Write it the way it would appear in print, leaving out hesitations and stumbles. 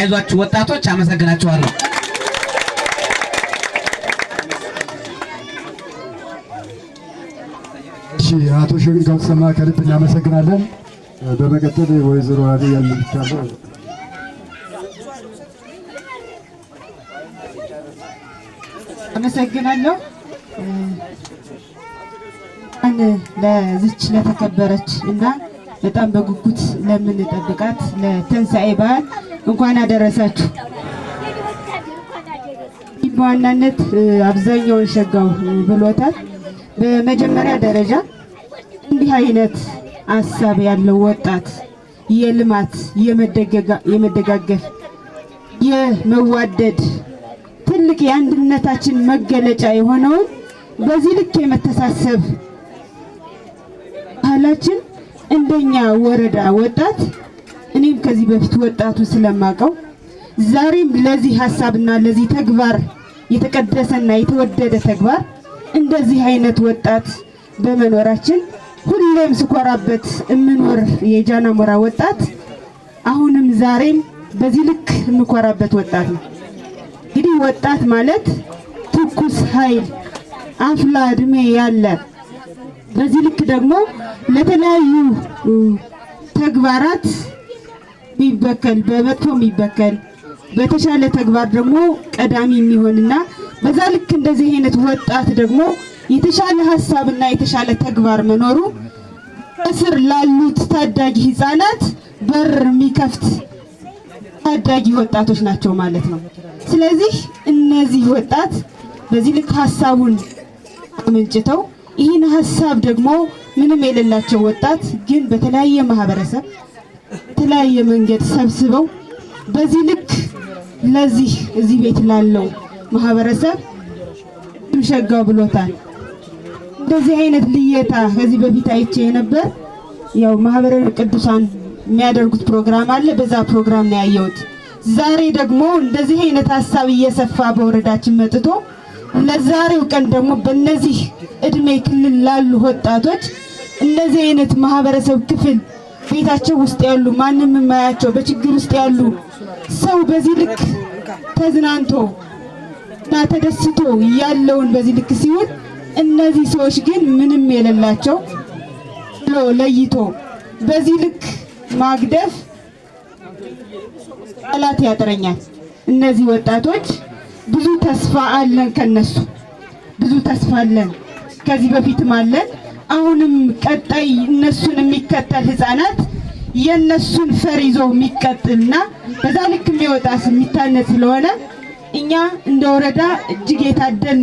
አይዟችሁ ወጣቶች አመሰግናችኋለሁ። እሺ አቶ ሽንገው ሰማ ከልብ እናመሰግናለን። በመቀጠል ወይዘሮ አዲያ ልትታለው አመሰግናለሁ። ለዚች ለተከበረች እና በጣም በጉጉት ለምንጠብቃት ለትንሳኤ በዓል እንኳን አደረሳችሁ። በዋናነት አብዛኛውን ሸጋው ብሎታል። በመጀመሪያ ደረጃ እንዲህ አይነት ሀሳብ ያለው ወጣት የልማት የመደጋገፍ የመዋደድ ትልቅ የአንድነታችን መገለጫ የሆነውን በዚህ ልክ የመተሳሰብ ባህላችን እንደኛ ወረዳ ወጣት እኔም ከዚህ በፊት ወጣቱ ስለማቀው ዛሬም ለዚህ ሐሳብና ለዚህ ተግባር የተቀደሰና የተወደደ ተግባር እንደዚህ አይነት ወጣት በመኖራችን ሁሌም ስኮራበት እምኖር የጃናሞራ ወጣት አሁንም ዛሬም በዚህ ልክ የምኮራበት ወጣት ነው። እንግዲህ ወጣት ማለት ትኩስ ኃይል አፍላ እድሜ ያለ በዚህ ልክ ደግሞ ለተለያዩ ተግባራት ቢበከል በመጥፎ የሚበከል በተሻለ ተግባር ደግሞ ቀዳሚ የሚሆንና በዛ ልክ እንደዚህ አይነት ወጣት ደግሞ የተሻለ ሐሳብና የተሻለ ተግባር መኖሩ ከስር ላሉት ታዳጊ ህፃናት በር የሚከፍት ታዳጊ ወጣቶች ናቸው ማለት ነው። ስለዚህ እነዚህ ወጣት በዚህ ልክ ሐሳቡን አመንጭተው ይህን ሐሳብ ደግሞ ምንም የሌላቸው ወጣት ግን በተለያየ ማህበረሰብ በተለያየ መንገድ ሰብስበው በዚህ ልክ ለዚህ እዚህ ቤት ላለው ማህበረሰብ ሸጋው ብሎታል። እንደዚህ አይነት ልየታ ከዚህ በፊት አይቼ ነበር። ያው ማህበረ ቅዱሳን የሚያደርጉት ፕሮግራም አለ፣ በዛ ፕሮግራም ነው ያየሁት። ዛሬ ደግሞ እንደዚህ አይነት ሐሳብ እየሰፋ በወረዳችን መጥቶ ለዛሬው ቀን ደግሞ በእነዚህ እድሜ ክልል ላሉ ወጣቶች እንደዚህ አይነት ማህበረሰብ ክፍል ቤታቸው ውስጥ ያሉ ማንንም የማያቸው በችግር ውስጥ ያሉ ሰው በዚህ ልክ ተዝናንቶ እና ተደስቶ ያለውን በዚህ ልክ ሲሆን እነዚህ ሰዎች ግን ምንም የሌላቸው ብሎ ለይቶ በዚህ ልክ ማግደፍ ቃላት ያጥረኛል። እነዚህ ወጣቶች ብዙ ተስፋ አለን፣ ከነሱ ብዙ ተስፋ አለን፣ ከዚህ በፊትም አለን። አሁንም ቀጣይ እነሱን የሚከተል ህፃናት የነሱን ፈር ይዞ የሚቀጥልና በዛ ልክ የሚወጣ የሚታነጽ ስለሆነ እኛ እንደ ወረዳ እጅግ የታደልን